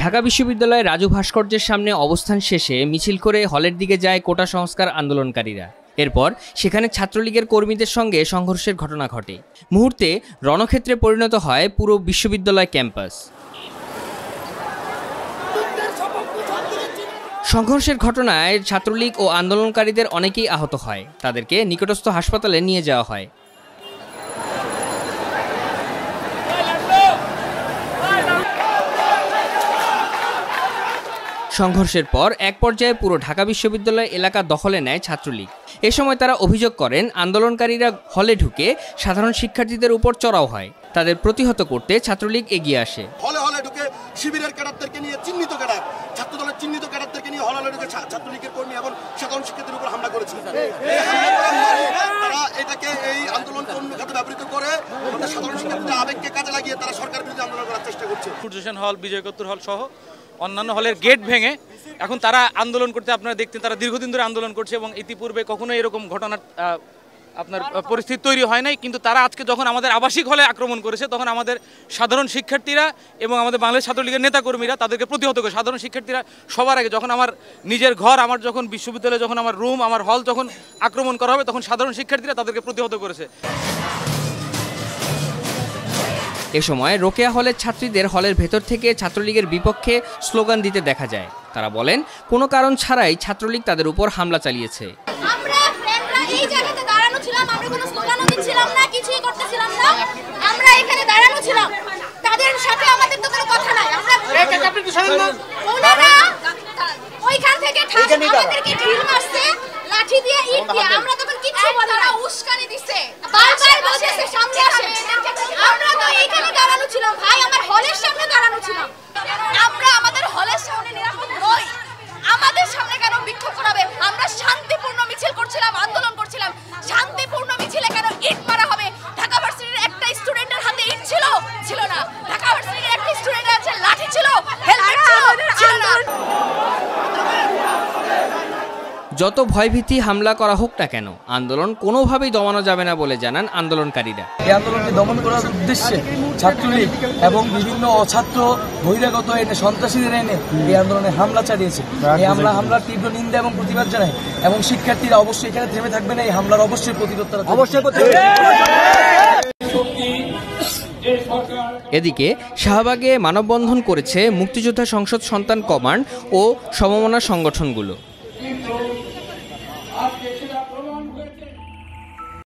ঢাকা বিশ্ববিদ্যালয়ের রাজু ভাস্কর্যের সামনে অবস্থান শেষে মিছিল করে হলের দিকে যায় কোটা সংস্কার আন্দোলনকারীরা। এরপর সেখানে ছাত্রলীগের কর্মীদের সঙ্গে সংঘর্ষের ঘটনা ঘটে। মুহূর্তে রণক্ষেত্রে পরিণত হয় পুরো বিশ্ববিদ্যালয় ক্যাম্পাস। সংঘর্ষের ঘটনায় ছাত্রলীগ ও আন্দোলনকারীদের অনেকেই আহত হয়। তাদেরকে নিকটস্থ হাসপাতালে নিয়ে যাওয়া হয়। সংঘর্ষের পর এক পর্যায়ে পুরো ঢাকা বিশ্ববিদ্যালয় এলাকা দখলে নেয় ছাত্রলীগ। এ সময় তারা অভিযোগ করেন আন্দোলনকারীরা হলে ঢুকে সাধারণ শিক্ষার্থীদের উপর চড়াও হয়। তাদের প্রতিহত করতে ছাত্রলীগ এগিয়ে আসে। হলে হলে ঢুকে শিবিরের ক্যাডারদেরকে নিয়ে চিহ্নিত ক্যাডার, ছাত্রদলের চিহ্নিত ক্যাডারদেরকে নিয়ে হলে হলে ঢুকে ছাত্রলীগের কর্মী এবং সাধারণ শিক্ষার্থীদের উপর হামলা করেছে। তারা এটাকে এই আন্দোলনকে অন্য খাতে ব্যবহৃত করে আমাদের সাধারণ শিক্ষার্থীদের আবেগকে কাজে লাগিয়ে তারা সরকার বিরোধী আন্দোলন করার চেষ্টা করছে। সূর্যসেন হল, বিজয় একাত্তর হল সহ অন্যান্য হলের গেট ভেঙে এখন তারা আন্দোলন করতে, আপনারা দেখতেন তারা দীর্ঘদিন ধরে আন্দোলন করছে এবং ইতিপূর্বে কখনো এরকম ঘটনার আপনার পরিস্থিতি তৈরি হয় নাই। কিন্তু তারা আজকে যখন আমাদের আবাসিক হলে আক্রমণ করেছে তখন আমাদের সাধারণ শিক্ষার্থীরা এবং আমাদের বাংলাদেশ ছাত্রলীগের নেতাকর্মীরা তাদেরকে প্রতিহত করে। সাধারণ শিক্ষার্থীরা সবার আগে যখন আমার নিজের ঘর, আমার যখন বিশ্ববিদ্যালয়ে যখন আমার রুম, আমার হল যখন আক্রমণ করা হবে তখন সাধারণ শিক্ষার্থীরা তাদেরকে প্রতিহত করেছে। এ সময় রোকেয়া হলের ছাত্রীদের হলের ভেতর থেকে ছাত্রলীগের বিপক্ষে স্লোগান দিতে দেখা যায়। তারা বলেন কোনো কারণ ছাড়াই ছাত্রলীগ তাদের উপর হামলা চালিয়েছে। যত ভয়ভীতি হামলা করা হোক না কেন আন্দোলন কোনোভাবেই দমানো যাবে না বলে জানান আন্দোলনকারীরা। এই আন্দোলনকে দমন করার উদ্দেশ্যে ছাত্রলীগ এবং বিভিন্ন অছাত্র বহিরাগত এনে সন্ত্রাসীদের এনে এই আন্দোলনে হামলা চালিয়েছে। এই হামলার তীব্র নিন্দা এবং প্রতিবাদ জানায় এবং শিক্ষার্থীরা অবশ্যই এখানে থেমে থাকবে না। এই হামলার অবশ্যই প্রতিরোধ তারা অবশ্যই করতে হবে। এদিকে শাহবাগে মানববন্ধন করেছে মুক্তিযোদ্ধা সংসদ সন্তান কমান্ড ও সমমনা সংগঠনগুলো।